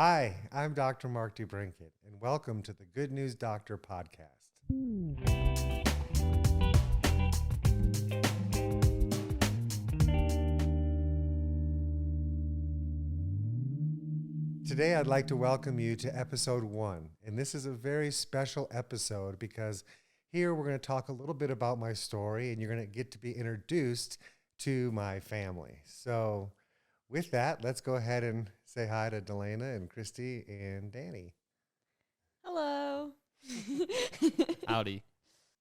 Hi, I'm Dr. Mark DeBrinket, and welcome to the Good News Doctor podcast. Today, I'd like to welcome you to episode 1, and this is a very special episode because here we're going to talk a little bit about my story, and you're going to get to be introduced to my family. So, with that, let's go ahead and say hi to Dalana and Kristi and Danny. Hello. Howdy.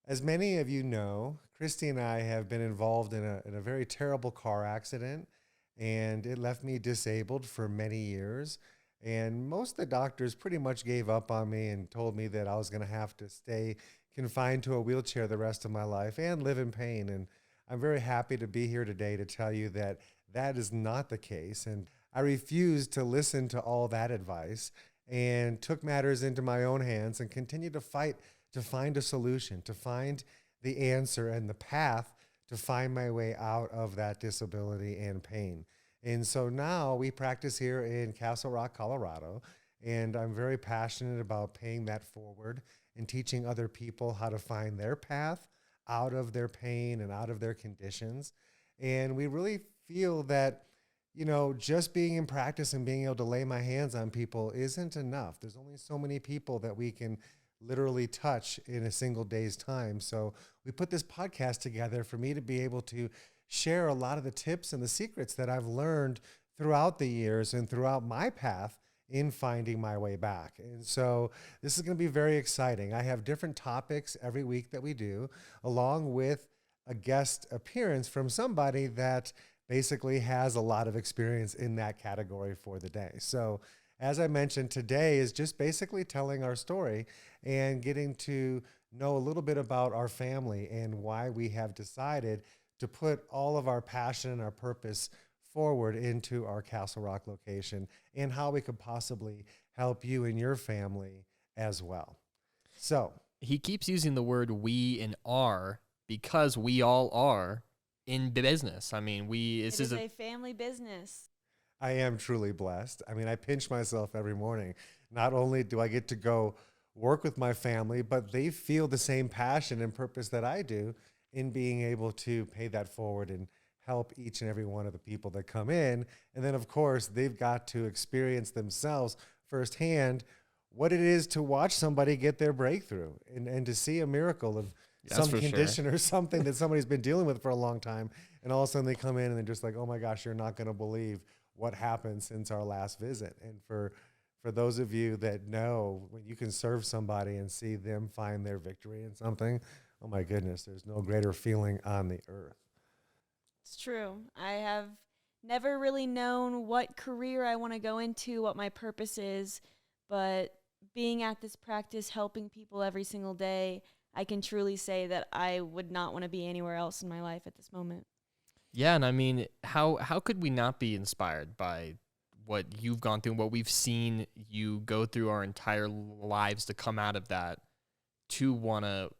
As many of you know, Kristi and I have been involved in a very terrible car accident, and it left me disabled for many years. And most of the doctors pretty much gave up on me and told me that I was going to have to stay confined to a wheelchair the rest of my life and live in pain. And I'm very happy to be here today to tell you that that is not the case. And I refused to listen to all that advice and took matters into my own hands and continued to fight to find a solution, to find the answer and the path to find my way out of that disability and pain. And so now we practice here in Castle Rock, Colorado, and I'm very passionate about paying that forward and teaching other people how to find their path out of their pain and out of their conditions. And we really feel that, just being in practice and being able to lay my hands on people isn't enough. There's only so many people that we can literally touch in a single day's time. So we put this podcast together for me to be able to share a lot of the tips and the secrets that I've learned throughout the years and throughout my path in finding my way back. And so this is going to be very exciting. I have different topics every week that we do, along with a guest appearance from somebody that basically has a lot of experience in that category for the day. So as I mentioned, today is just basically telling our story and getting to know a little bit about our family and why we have decided to put all of our passion and our purpose forward into our Castle Rock location and how we could possibly help you and your family as well. So He keeps using the word we and are because we all are in business. I mean, It is a family business. I am truly blessed. I mean, I pinch myself every morning. Not only do I get to go work with my family, but they feel the same passion and purpose that I do in being able to pay that forward and help each and every one of the people that come in. And then, of course, they've got to experience themselves firsthand what it is to watch somebody get their breakthrough and to see a miracle of some condition or something that somebody's been dealing with for a long time. And all of a sudden they come in and they're just like, oh my gosh, you're not going to believe what happened since our last visit. And for those of you that know, when you can serve somebody and see them find their victory in something, oh my goodness, there's no greater feeling on the earth. It's true. I have never really known what career I want to go into, what my purpose is, but being at this practice, helping people every single day, I can truly say that I would not want to be anywhere else in my life at this moment. Yeah, and I mean, how could we not be inspired by what you've gone through and what we've seen you go through our entire lives to come out of that, to want to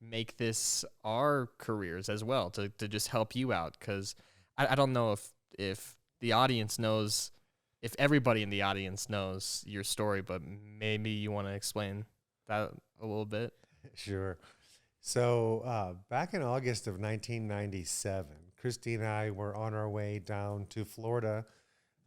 make this our careers as well, to just help you out? Because I don't know if the audience knows, if everybody in the audience knows your story, but maybe you want to explain that a little bit. Sure. So back in August of 1997, Kristi and I were on our way down to Florida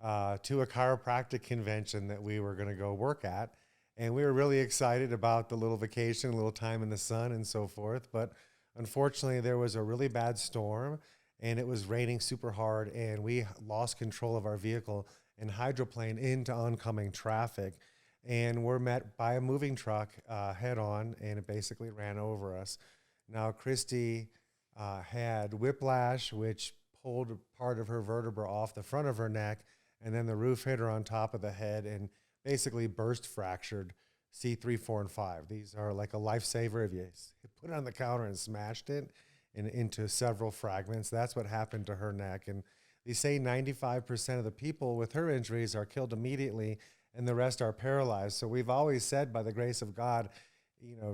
to a chiropractic convention that we were going to go work at. And we were really excited about the little vacation, a little time in the sun and so forth. But unfortunately, there was a really bad storm and it was raining super hard. And we lost control of our vehicle and hydroplaned into oncoming traffic. And we're met by a moving truck head on, and it basically ran over us. Now, Kristi had whiplash, which pulled part of her vertebra off the front of her neck, and then the roof hit her on top of the head and basically burst fractured C3, 4, and 5. These are like a lifesaver. If you put it on the counter and smashed it into several fragments, that's what happened to her neck. And they say 95% of the people with her injuries are killed immediately, and the rest are paralyzed. So we've always said, by the grace of God,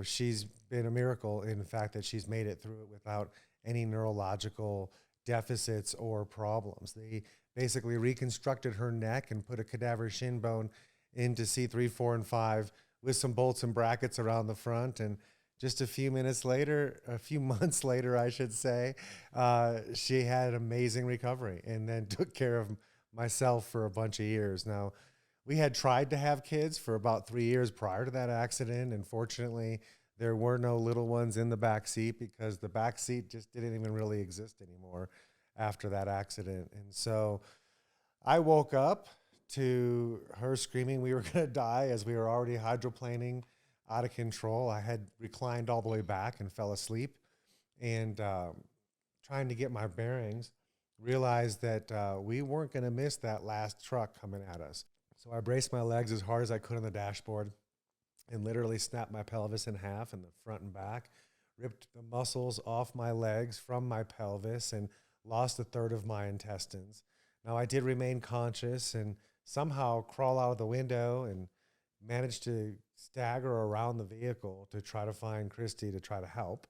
she's been a miracle in the fact that she's made it through it without any neurological deficits or problems. They basically reconstructed her neck and put a cadaver shin bone into C3, 4, and 5 with some bolts and brackets around the front. And just a few months later, I should say, she had an amazing recovery and then took care of myself for a bunch of years. Now, we had tried to have kids for about 3 years prior to that accident. And fortunately, there were no little ones in the back seat because the back seat just didn't even really exist anymore after that accident. And so I woke up to her screaming we were going to die as we were already hydroplaning out of control. I had reclined all the way back and fell asleep, and trying to get my bearings, realized that we weren't going to miss that last truck coming at us. So I braced my legs as hard as I could on the dashboard and literally snapped my pelvis in half in the front and back, ripped the muscles off my legs from my pelvis, and lost a third of my intestines. Now, I did remain conscious and somehow crawl out of the window and managed to stagger around the vehicle to try to find Kristi to try to help.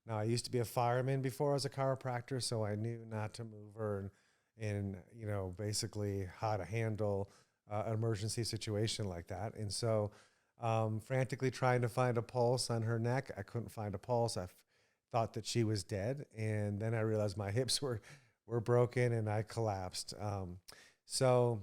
Now, I used to be a fireman before I was a chiropractor, so I knew not to move her and basically how to handle an emergency situation like that. And so frantically trying to find a pulse on her neck. I couldn't find a pulse. I thought that she was dead. And then I realized my hips were broken and I collapsed. So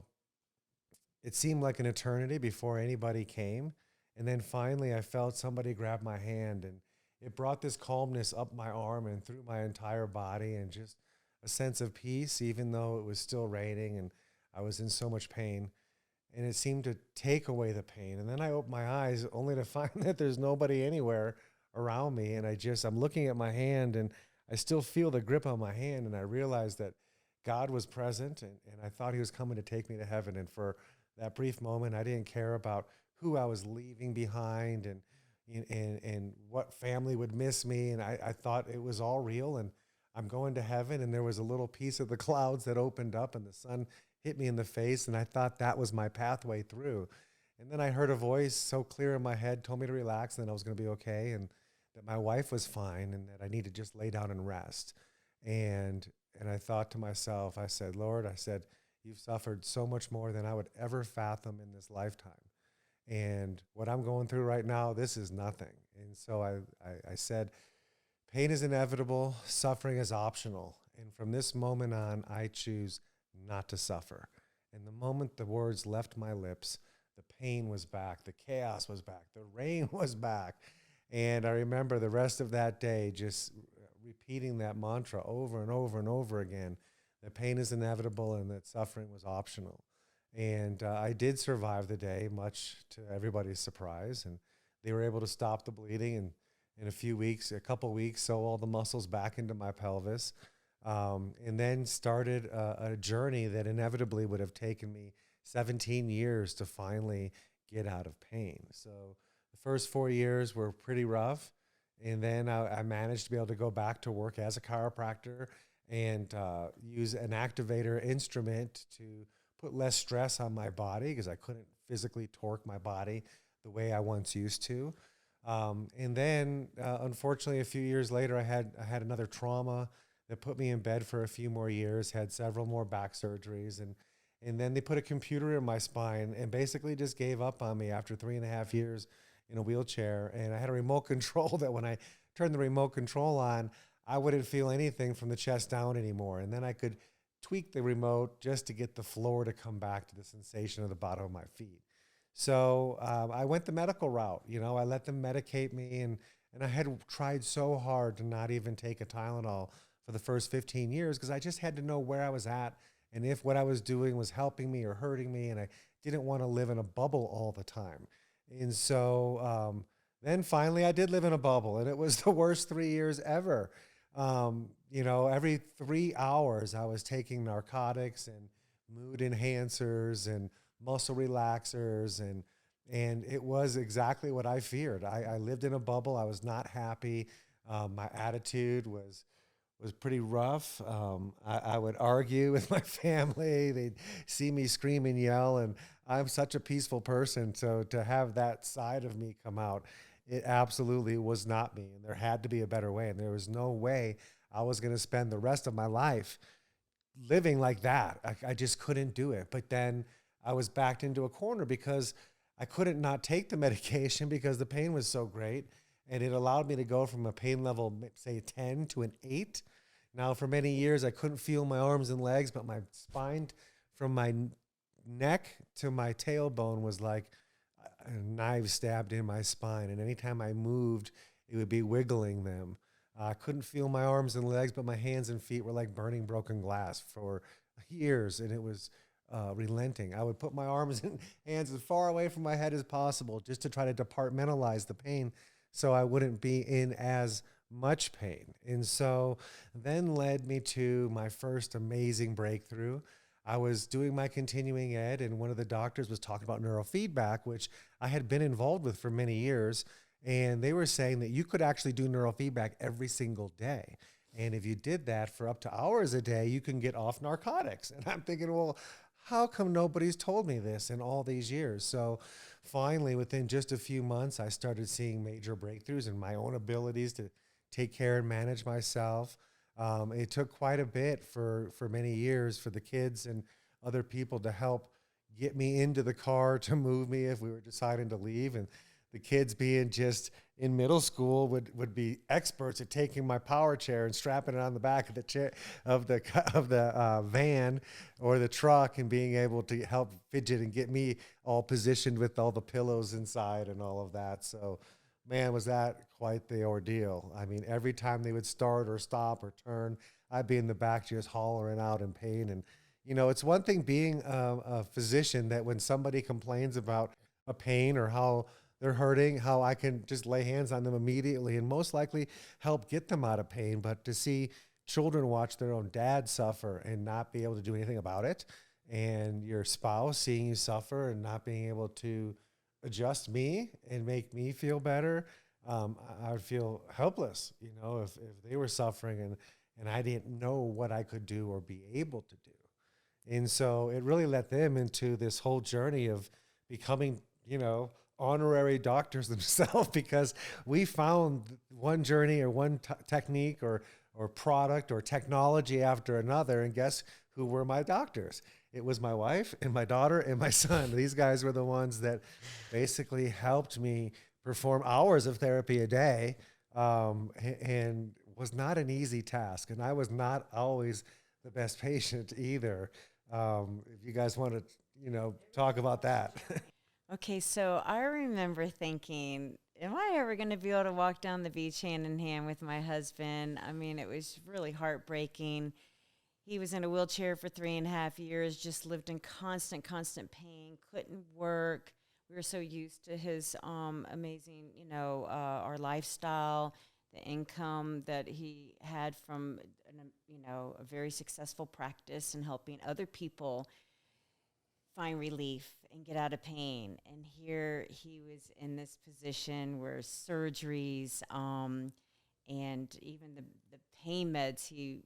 it seemed like an eternity before anybody came. And then finally I felt somebody grab my hand, and it brought this calmness up my arm and through my entire body, and just a sense of peace, even though it was still raining and I was in so much pain. And it seemed to take away the pain. And then I opened my eyes only to find that there's nobody anywhere around me. And I'm looking at my hand, and I still feel the grip on my hand. And I realized that God was present, and I thought he was coming to take me to heaven. And for that brief moment, I didn't care about who I was leaving behind and what family would miss me. And I thought it was all real, and I'm going to heaven. And there was a little piece of the clouds that opened up, and the sun hit me in the face, and I thought that was my pathway through. And then I heard a voice so clear in my head, told me to relax, and that I was going to be okay, and that my wife was fine, and that I need to just lay down and rest. And I thought to myself, I said, Lord, I said, you've suffered so much more than I would ever fathom in this lifetime. And what I'm going through right now, this is nothing. And so I said, pain is inevitable, suffering is optional. And from this moment on, I choose not to suffer. And the moment the words left my lips, the pain was back, the chaos was back, the rain was back. And I remember the rest of that day just repeating that mantra over and over and over again, that pain is inevitable and that suffering was optional. And I did survive the day, much to everybody's surprise. And they were able to stop the bleeding, and in a couple weeks, sew all the muscles back into my pelvis. And then started a journey that inevitably would have taken me 17 years to finally get out of pain. So the first 4 years were pretty rough. And then I managed to be able to go back to work as a chiropractor and use an activator instrument to put less stress on my body, because I couldn't physically torque my body the way I once used to. And then, unfortunately, a few years later, I had another trauma that put me in bed for a few more years, had several more back surgeries, and then they put a computer in my spine and basically just gave up on me after 3.5 years in a wheelchair. And I had a remote control that when I turned the remote control on, I wouldn't feel anything from the chest down anymore. And then I could tweak the remote just to get the floor to come back to the sensation of the bottom of my feet. So I went the medical route. I let them medicate me, and I had tried so hard to not even take a Tylenol for the first 15 years, because I just had to know where I was at and if what I was doing was helping me or hurting me, and I didn't want to live in a bubble all the time. And so then finally I did live in a bubble, and it was the worst 3 years ever. Every 3 hours I was taking narcotics and mood enhancers and muscle relaxers, and it was exactly what I feared. I lived in a bubble. I was not happy. My attitude was pretty rough. I would argue with my family. They'd see me scream and yell, and I'm such a peaceful person. So to have that side of me come out, it absolutely was not me. And there had to be a better way. And there was no way I was going to spend the rest of my life living like that. I just couldn't do it. But then I was backed into a corner because I couldn't not take the medication because the pain was so great. And it allowed me to go from a pain level, say 10 to an 8. Now, for many years, I couldn't feel my arms and legs, but my spine from my neck to my tailbone was like a knife stabbed in my spine. And anytime I moved, it would be wiggling them. I couldn't feel my arms and legs, but my hands and feet were like burning broken glass for years, and it was relenting. I would put my arms and hands as far away from my head as possible just to try to departmentalize the pain so I wouldn't be in as much pain. And so then led me to my first amazing breakthrough. I was doing my continuing ed, and one of the doctors was talking about neurofeedback, which I had been involved with for many years. And they were saying that you could actually do neurofeedback every single day. And if you did that for up to hours a day, you can get off narcotics. And I'm thinking, well, how come nobody's told me this in all these years? So finally, within just a few months, I started seeing major breakthroughs in my own abilities to take care and manage myself. It took quite a bit for many years for the kids and other people to help get me into the car to move me if we were deciding to leave. And the kids being just in middle school would be experts at taking my power chair and strapping it on the back of the chair of the van or the truck and being able to help fidget and get me all positioned with all the pillows inside and all of that. So, man, was that quite the ordeal. I mean, every time they would start or stop or turn, I'd be in the back just hollering out in pain. And, you know, it's one thing being a physician that when somebody complains about a pain or how they're hurting, how I can just lay hands on them immediately and most likely help get them out of pain. But to see children watch their own dad suffer and not be able to do anything about it, and your spouse seeing you suffer and not being able to adjust me and make me feel better, I would feel helpless, you know, if they were suffering and I didn't know what I could do or be able to do. And so it really led them into this whole journey of becoming, you know, honorary doctors themselves, because we found one journey or one technique or product or technology after another. And guess who were my doctors? It was my wife and my daughter and my son. These guys were the ones that basically helped me perform hours of therapy a day, and was not an easy task. And I was not always the best patient either. If you guys want to, you know, talk about that. Okay, so I remember thinking, am I ever going to be able to walk down the beach hand in hand with my husband? I mean, it was really heartbreaking. He was in a wheelchair for 3.5 years, just lived in constant pain, couldn't work. We were so used to his amazing, you know, our lifestyle, the income that he had from, you know, a very successful practice and helping other people find relief and get out of pain. And here he was in this position where surgeries and even the pain meds he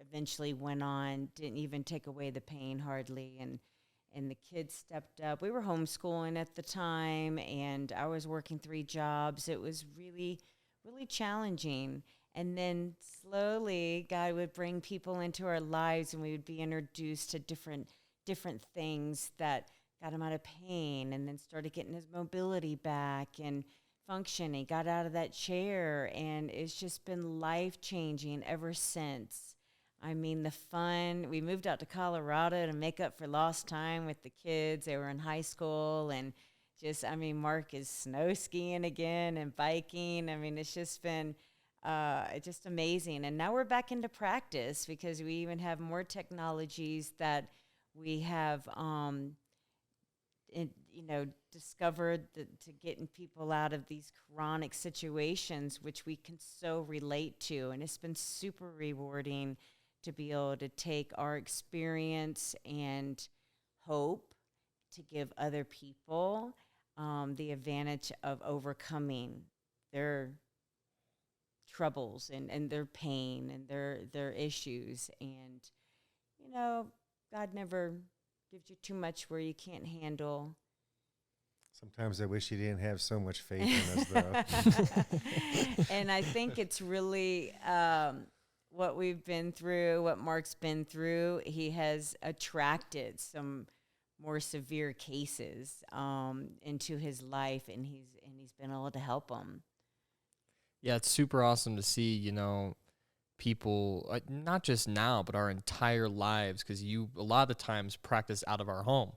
eventually went on didn't even take away the pain hardly. And the kids stepped up. We were homeschooling at the time, and I was working 3 jobs. It was really, really challenging. And then slowly God would bring people into our lives, and we would be introduced to different things that got him out of pain, and then started getting his mobility back and functioning, got out of that chair, and it's just been life-changing ever since. I mean, the fun, we moved out to Colorado to make up for lost time with the kids. They were in high school, and just, I mean, Mark is snow skiing again and biking. I mean, it's just been just amazing. And now we're back into practice because we even have more technologies that we have, discovered to getting people out of these chronic situations, which we can so relate to. And it's been super rewarding to be able to take our experience and hope to give other people the advantage of overcoming their troubles and their pain and their issues. And, you know, God never gives you too much where you can't handle. Sometimes I wish you didn't have so much faith in us, though. And I think it's really what we've been through, what Mark's been through. He has attracted some more severe cases into his life, and he's been able to help them. Yeah, it's super awesome to see, you know, people, not just now, but our entire lives, because you a lot of the times practice out of our home.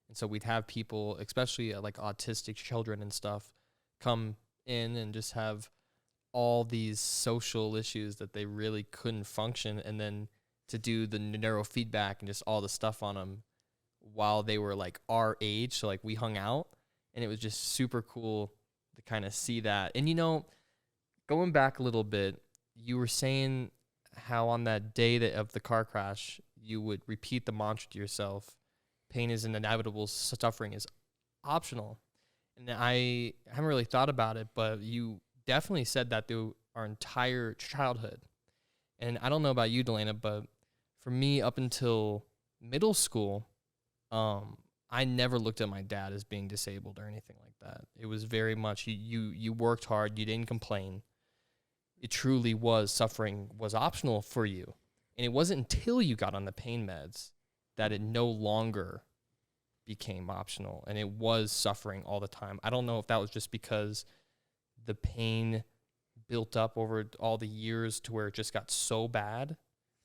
And so we'd have people, especially like autistic children and stuff, come in and just have all these social issues that they really couldn't function, and then to do the neurofeedback and just all the stuff on them while they were like our age. So like we hung out, and it was just super cool to kind of see that. And, you know, going back a little bit, you were saying how on that day of the car crash, you would repeat the mantra to yourself, pain is inevitable, suffering is optional. And I haven't really thought about it, but you definitely said that through our entire childhood. And I don't know about you, Dalana, but for me, up until middle school, I never looked at my dad as being disabled or anything like that. It was very much you worked hard, you didn't complain. It truly was, suffering was optional for you. And it wasn't until you got on the pain meds that it no longer became optional, and it was suffering all the time. I don't know if that was just because the pain built up over all the years to where it just got so bad,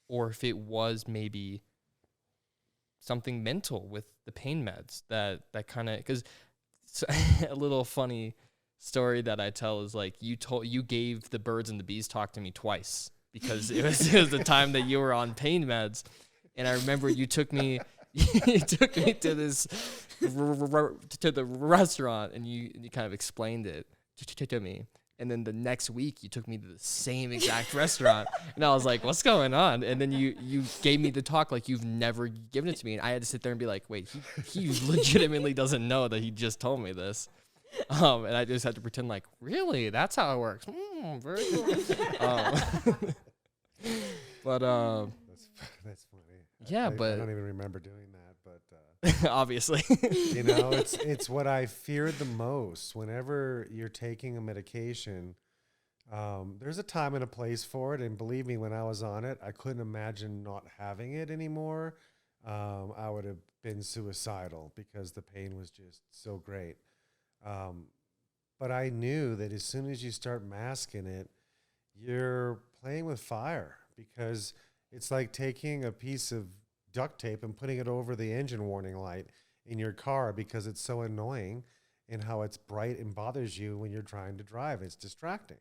or if it was maybe something mental with the pain meds that kind of, because a little funny story that I tell is like you gave the birds and the bees talk to me twice because it was the time that you were on pain meds. And I remember you took me to this to the restaurant, and you kind of explained it to me. And then the next week you took me to the same exact restaurant, and I was like, what's going on? And then you gave me the talk like you've never given it to me, and I had to sit there and be like, wait, he legitimately doesn't know that he just told me this. And I just had to pretend like, really, that's how it works. Very cool. But That's funny. yeah, I but don't even remember doing that, but obviously, you know, it's what I feared the most. Whenever you're taking a medication, there's a time and a place for it, and believe me, when I was on it, I couldn't imagine not having it anymore. I would have been suicidal because the pain was just so great. But I knew that as soon as you start masking it, you're playing with fire, because it's like taking a piece of duct tape and putting it over the engine warning light in your car because it's so annoying and how it's bright and bothers you when you're trying to drive. It's distracting.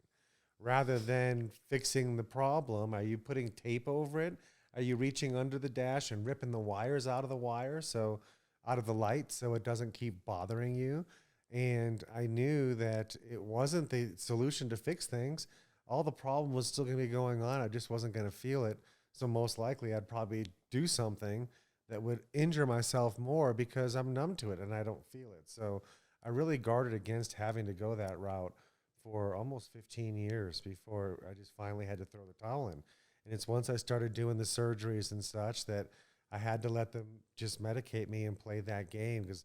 Rather than fixing the problem, are you putting tape over it? Are you reaching under the dash and ripping the wires out of the out of the light so it doesn't keep bothering you? And I knew that it wasn't the solution to fix things. All the problem was still going to be going on. I just wasn't going to feel it. So most likely I'd probably do something that would injure myself more because I'm numb to it and I don't feel it. So I really guarded against having to go that route for almost 15 years before I just finally had to throw the towel in. And it's once I started doing the surgeries and such that I had to let them just medicate me and play that game, because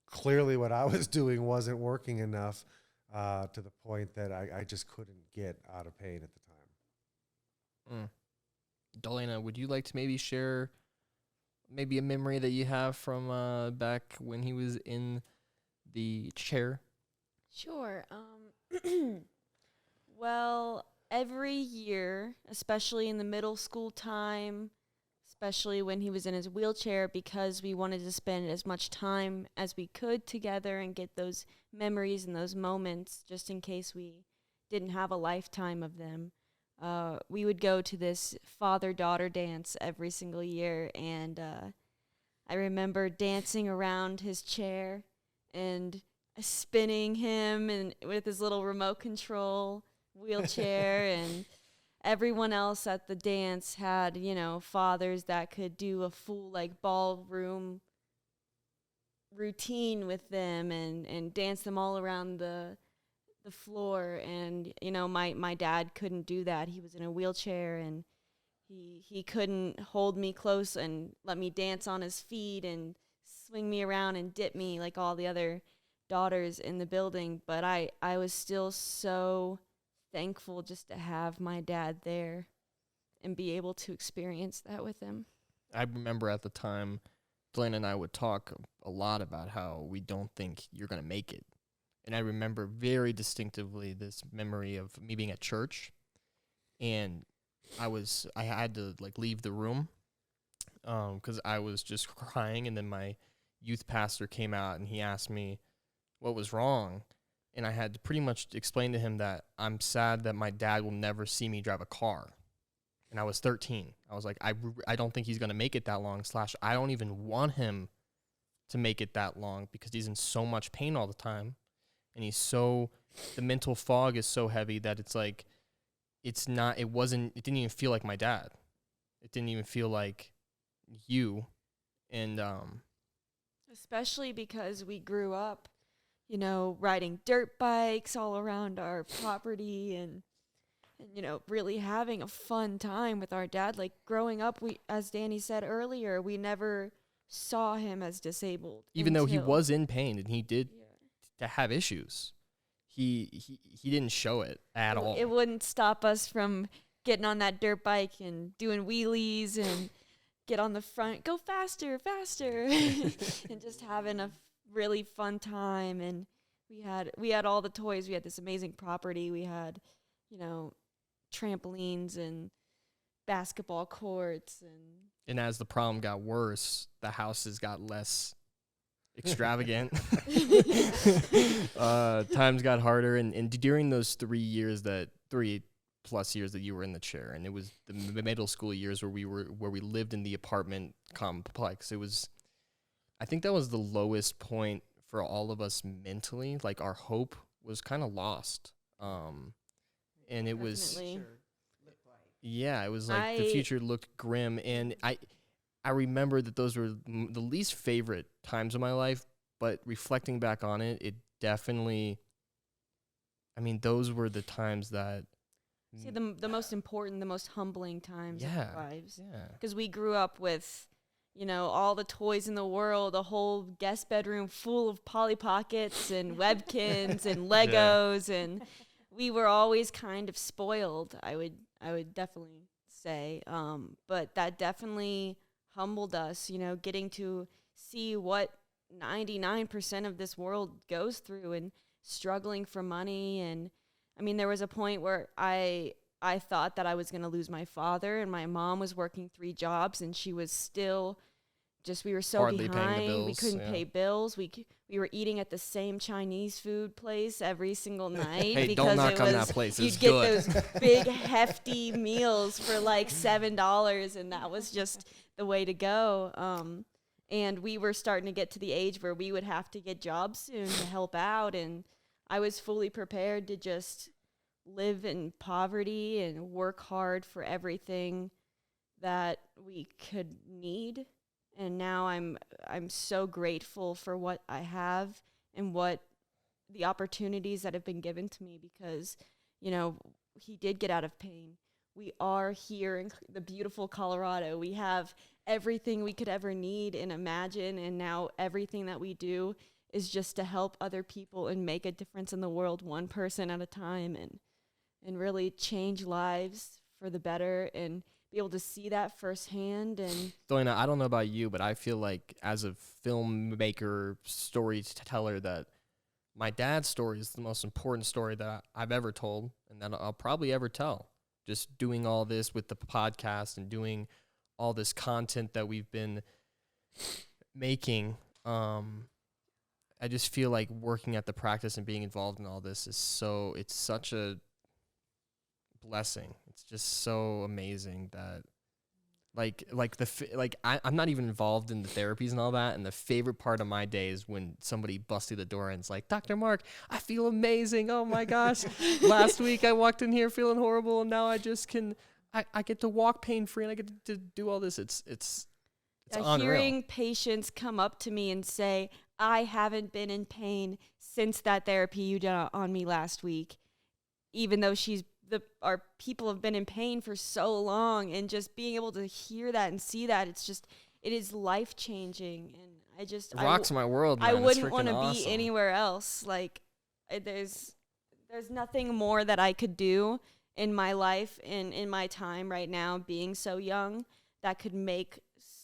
clearly what I was doing wasn't working enough to the point that I just couldn't get out of pain at the time. Dalana, would you like to maybe share maybe a memory that you have from back when he was in the chair? Sure. Well, every year, especially in the middle school time, especially when he was in his wheelchair, because we wanted to spend as much time as we could together and get those memories and those moments just in case we didn't have a lifetime of them. We would go to this father-daughter dance every single year, and I remember dancing around his chair and spinning him and with his little remote control wheelchair, and everyone else at the dance had, you know, fathers that could do a full like ballroom routine with them and dance them all around the floor. And you know, my dad couldn't do that. He was in a wheelchair, and he couldn't hold me close and let me dance on his feet and swing me around and dip me like all the other daughters in the building. But I was still so thankful just to have my dad there and be able to experience that with him. I remember at the time Dalana and I would talk a lot about how we don't think you're going to make it. And I remember very distinctively this memory of me being at church, and I had to like leave the room because I was just crying, and then my youth pastor came out and he asked me what was wrong, and I had to pretty much explain to him that I'm sad that my dad will never see me drive a car. And I was 13. I was like, I don't think he's going to make it that long, / I don't even want him to make it that long because he's in so much pain all the time. And the mental fog is so heavy that it's like, it didn't even feel like my dad. It didn't even feel like you. And, Especially because we grew up, riding dirt bikes all around our property and really having a fun time with our dad. Like growing up, as Danny said earlier, we never saw him as disabled. Even though he was in pain and he did to have issues, he didn't show it at all. It wouldn't stop us from getting on that dirt bike and doing wheelies and get on the front, go faster, and just having a really fun time. And we had all the toys. We had this amazing property. We had, trampolines and basketball courts, and as the problem got worse, the houses got less extravagant. Times got harder, and during those 3+ years that you were in the chair, and it was the middle school years where we lived in the apartment complex. I think that was the lowest point for all of us mentally. Like our hope was kind of lost. And it was, yeah, it was like the future looked grim. And I remember that those were the least favorite times of my life, but reflecting back on it, it definitely, those were the times that. See, the most important, the most humbling times of our lives. Yeah. Because we grew up with, all the toys in the world, a whole guest bedroom full of Polly Pockets and Webkins and Legos, and we were always kind of spoiled, I would definitely say. But that definitely humbled us, getting to see what 99% of this world goes through and struggling for money. And there was a point where I thought that I was going to lose my father, and my mom was working 3 jobs, and she was still we were so hardly behind. paying the bills. We couldn't pay bills. We were eating at the same Chinese food place every single night. Hey, because don't knock on that place. It's you'd get good. those big hefty meals for like $7, and that was just the way to go. And we were starting to get to the age where we would have to get jobs soon to help out, and I was fully prepared to just live in poverty and work hard for everything that we could need. And now I'm so grateful for what I have and what the opportunities that have been given to me, because, he did get out of pain. We are here in the beautiful Colorado. We have everything we could ever need and imagine, and now everything that we do is just to help other people and make a difference in the world, one person at a time, and really change lives for the better and be able to see that firsthand. And Dalana, I don't know about you, but I feel like as a filmmaker, storyteller, that my dad's story is the most important story that I've ever told and that I'll probably ever tell. Just doing all this with the podcast and doing all this content that we've been making. I just feel like working at the practice and being involved in all this it's such a blessing. It's just so amazing that I'm not even involved in the therapies and all that, and the favorite part of my day is when somebody busts through the door and it's like, Dr. Mark, I feel amazing. Oh my gosh. Last week I walked in here feeling horrible, and now I just I get to walk pain free, and I get to do all this. It's unreal. Hearing patients come up to me and say, I haven't been in pain since that therapy you did on me last week, even though our people have been in pain for so long, and just being able to hear that and see that, it is life changing. And it rocks my world, man. I wouldn't want to be anywhere else. Like there's nothing more that I could do in my life and in my time right now, being so young, that could make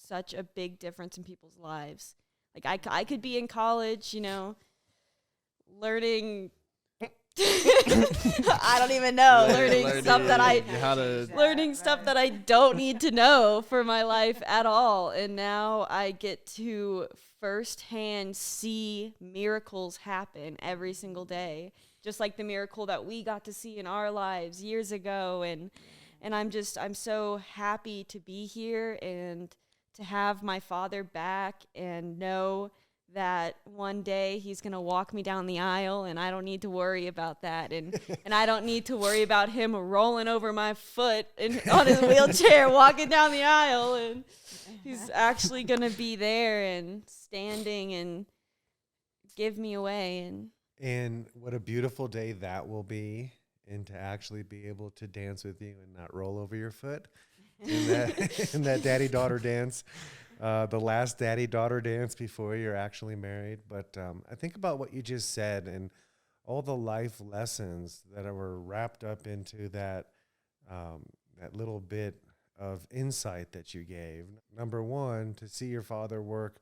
such a big difference in people's lives. Like I could be in college, learning I don't even know, learning stuff that I don't need to know for my life at all. And now I get to firsthand see miracles happen every single day, just like the miracle that we got to see in our lives years ago. And I'm so happy to be here and to have my father back and know that one day he's going to walk me down the aisle, and I don't need to worry about that. And I don't need to worry about him rolling over my foot on his wheelchair walking down the aisle. And he's actually going to be there and standing and give me away. And what a beautiful day that will be, and to actually be able to dance with you and not roll over your foot in that daddy-daughter dance. The last daddy-daughter dance before you're actually married. But I think about what you just said and all the life lessons that were wrapped up into that little bit of insight that you gave. Number one, to see your father work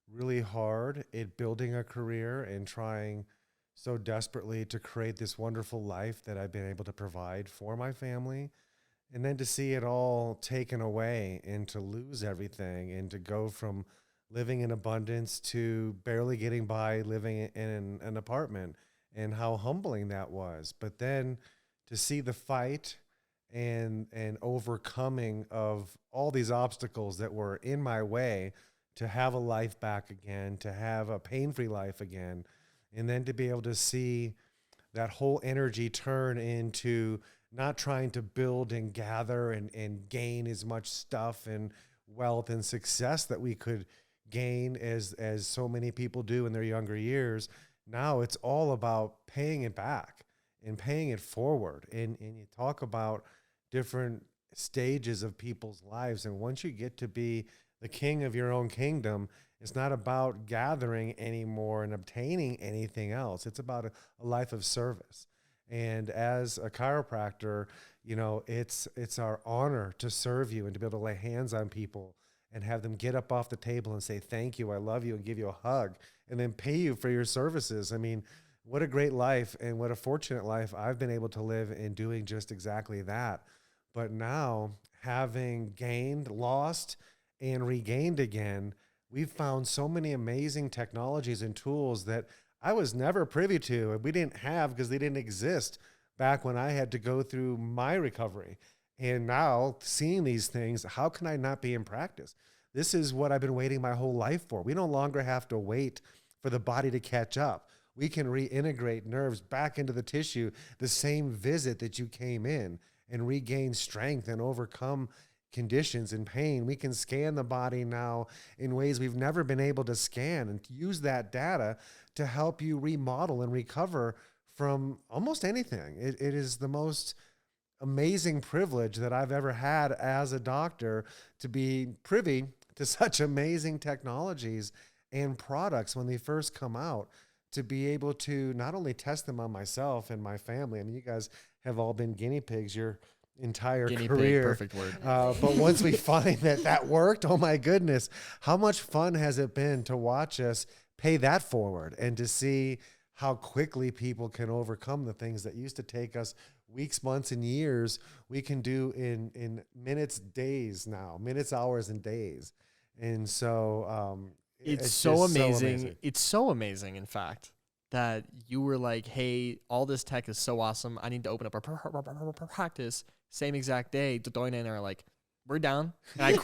really hard at building a career and trying so desperately to create this wonderful life that I've been able to provide for my family. And then to see it all taken away and to lose everything and to go from living in abundance to barely getting by living in an apartment, and how humbling that was. But then to see the fight and overcoming of all these obstacles that were in my way to have a life back again, to have a pain-free life again, and then to be able to see that whole energy turn into not trying to build and gather and gain as much stuff and wealth and success that we could gain as so many people do in their younger years. Now it's all about paying it back and paying it forward. And you talk about different stages of people's lives. And once you get to be the king of your own kingdom, it's not about gathering anymore and obtaining anything else. It's about a life of service. And as a chiropractor, it's our honor to serve you and to be able to lay hands on people and have them get up off the table and say, thank you, I love you, and give you a hug, and then pay you for your services. I mean, what a great life and what a fortunate life I've been able to live in doing just exactly that. But now, having gained, lost, and regained again, we've found so many amazing technologies and tools that I was never privy to, and we didn't have because they didn't exist back when I had to go through my recovery. And now, seeing these things, how can I not be in practice? This is what I've been waiting my whole life for. We no longer have to wait for the body to catch up. We can reintegrate nerves back into the tissue the same visit that you came in, and regain strength and overcome conditions and pain. We can scan the body now in ways we've never been able to scan, and use that data to help you remodel and recover from almost anything. It is the most amazing privilege that I've ever had as a doctor, to be privy to such amazing technologies and products when they first come out, to be able to not only test them on myself and my family. I mean, you guys have all been guinea pigs your entire Guinea career. pig, perfect word. But once we find that worked, oh my goodness, how much fun has it been to watch us pay that forward and to see how quickly people can overcome the things that used to take us weeks, months, and years. We can do in minutes, days now, minutes, hours, and days. And so it's so amazing. It's so amazing, in fact, that you were like, hey, all this tech is so awesome. I need to open up a practice. Same exact day, Dalana and I are like, we're down. And I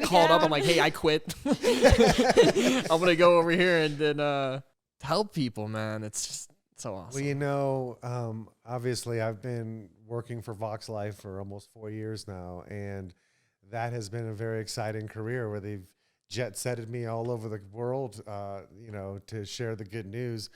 called up. I'm like, hey, I quit. I'm going to go over here and then help people, man. It's just so awesome. Well, obviously I've been working for Vox Life for almost 4 years now, and that has been a very exciting career where they've jet-setted me all over the world, to share the good news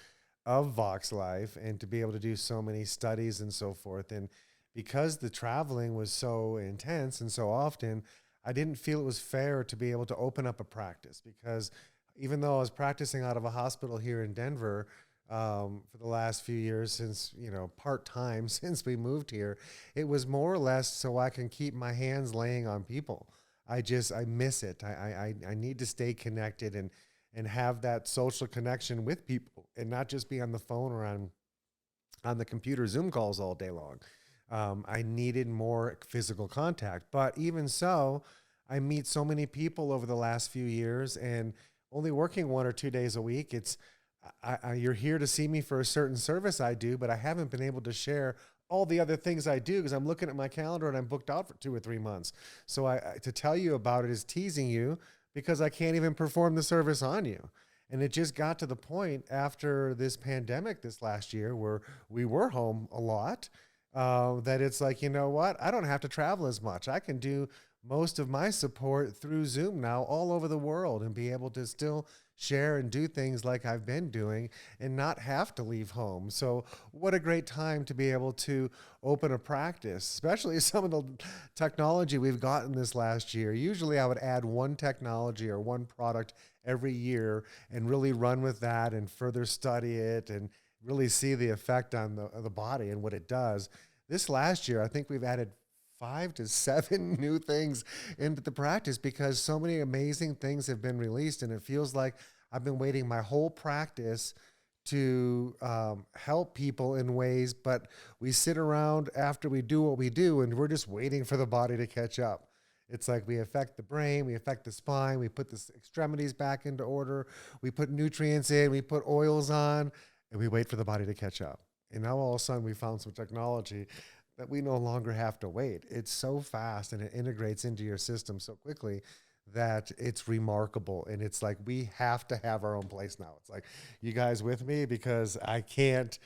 of Vox Life and to be able to do so many studies and so forth. And because the traveling was so intense and so often, I didn't feel it was fair to be able to open up a practice, because even though I was practicing out of a hospital here in Denver for the last few years, since, part-time, since we moved here, it was more or less so I can keep my hands laying on people. I miss it. I need to stay connected and have that social connection with people and not just be on the phone or on the computer Zoom calls all day long. I needed more physical contact, but even so, I meet so many people over the last few years, and only working 1 or 2 days a week. You're here to see me for a certain service I do, but I haven't been able to share all the other things I do because I'm looking at my calendar and I'm booked out for 2 or 3 months. So to tell you about it is teasing you because I can't even perform the service on you. And it just got to the point after this pandemic this last year where we were home a lot, that it's like, you know what? I don't have to travel as much. I can do most of my support through Zoom now all over the world and be able to still share and do things like I've been doing and not have to leave home. So what a great time to be able to open a practice, especially some of the technology we've gotten this last year. Usually I would add one technology or one product every year and really run with that and further study it and really see the effect on the body and what it does. This last year, I think we've added 5 to 7 new things into the practice because so many amazing things have been released, and it feels like I've been waiting my whole practice to help people in ways, but we sit around after we do what we do and we're just waiting for the body to catch up. It's like we affect the brain, we affect the spine, we put the extremities back into order, we put nutrients in, we put oils on, and we wait for the body to catch up. And now all of a sudden we found some technology that we no longer have to wait. It's so fast and it integrates into your system so quickly that it's remarkable. And it's like, we have to have our own place now. It's like, you guys with me? Because I can't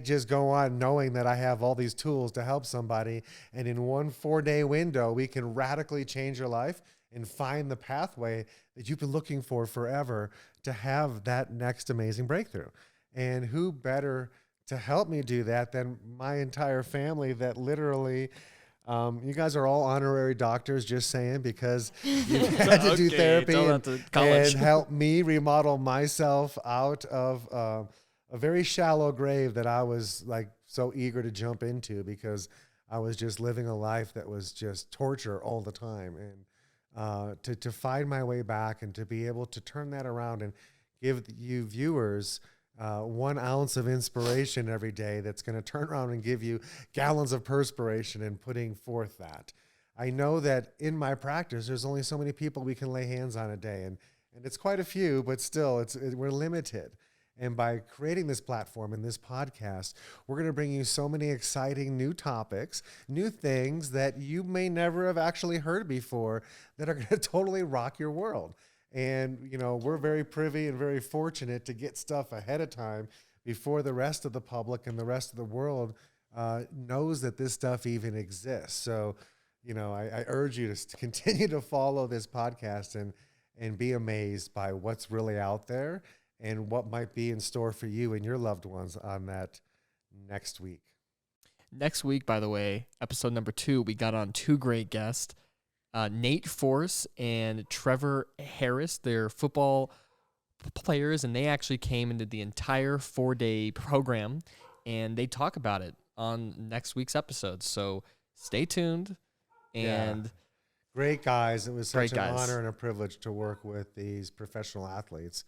just go on knowing that I have all these tools to help somebody. And in one 4-day window, we can radically change your life and find the pathway that you've been looking for forever to have that next amazing breakthrough. And who better to help me do that than my entire family that literally, you guys are all honorary doctors, just saying, because you had to do therapy and help me remodel myself out of a very shallow grave that I was like so eager to jump into because I was just living a life that was just torture all the time. And to find my way back and to be able to turn that around and give you viewers 1 ounce of inspiration every day that's going to turn around and give you gallons of perspiration and putting forth that. I know that in my practice, there's only so many people we can lay hands on a day, and it's quite a few, but still we're limited. And by creating this platform and this podcast, we're going to bring you so many exciting new topics, new things that you may never have actually heard before that are going to totally rock your world. And, you know, we're very privy and very fortunate to get stuff ahead of time before the rest of the public and the rest of the world knows that this stuff even exists. So, you know, I urge you to continue to follow this podcast and be amazed by what's really out there and what might be in store for you and your loved ones on that next week. Next week, by the way, episode number 2, we got on 2 great guests. Nate Force and Trevor Harris. They're football players, and they actually came into the entire 4-day program, and they talk about it on next week's episode. So stay tuned. And great guys. It was such an honor and a privilege to work with these professional athletes,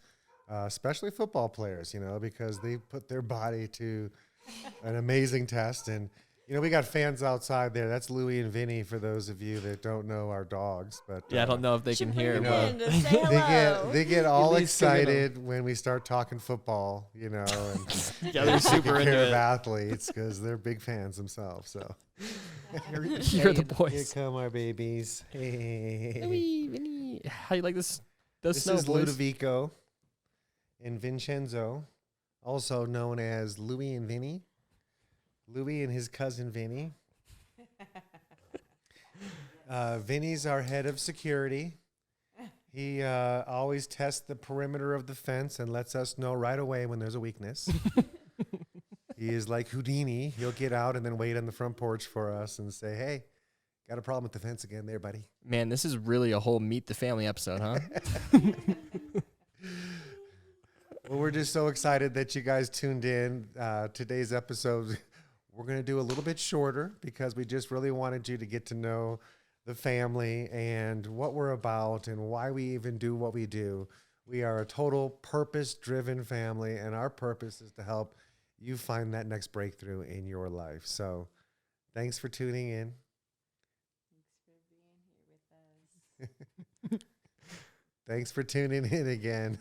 especially football players, you know, because they put their body to an amazing test. And you know, we got fans outside there. That's Louie and Vinny for those of you that don't know our dogs. But I don't know if they can hear. They get all excited when we start talking football, you know, and they're super into care of athletes because they're big fans themselves. So you're the boys. Here come our babies. Hey. Louie, Vinny. How you like this? This is Ludovico and Vincenzo, also known as Louie and Vinny. Louie and his cousin Vinny. Vinny's our head of security. He always tests the perimeter of the fence and lets us know right away when there's a weakness. He is like Houdini. He'll get out and then wait on the front porch for us and say, hey, got a problem with the fence again there, buddy. Man, this is really a whole Meet the Family episode, huh? Well, we're just so excited that you guys tuned in. Today's episode, we're going to do a little bit shorter because we just really wanted you to get to know the family and what we're about and why we even do what we do. We are a total purpose-driven family, and our purpose is to help you find that next breakthrough in your life. So thanks for tuning in. Thanks for being here with us. Thanks for tuning in again.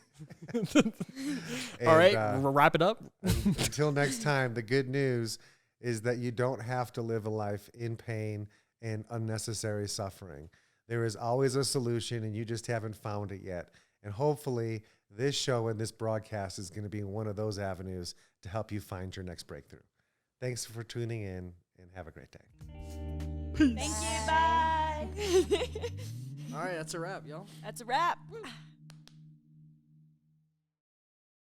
All right, And, wrap it up. until next time, the good news is that you don't have to live a life in pain and unnecessary suffering. There is always a solution, and you just haven't found it yet. And hopefully this show and this broadcast is going to be one of those avenues to help you find your next breakthrough. Thanks for tuning in, and have a great day. Thank you. Bye. All right, that's a wrap, y'all. That's a wrap.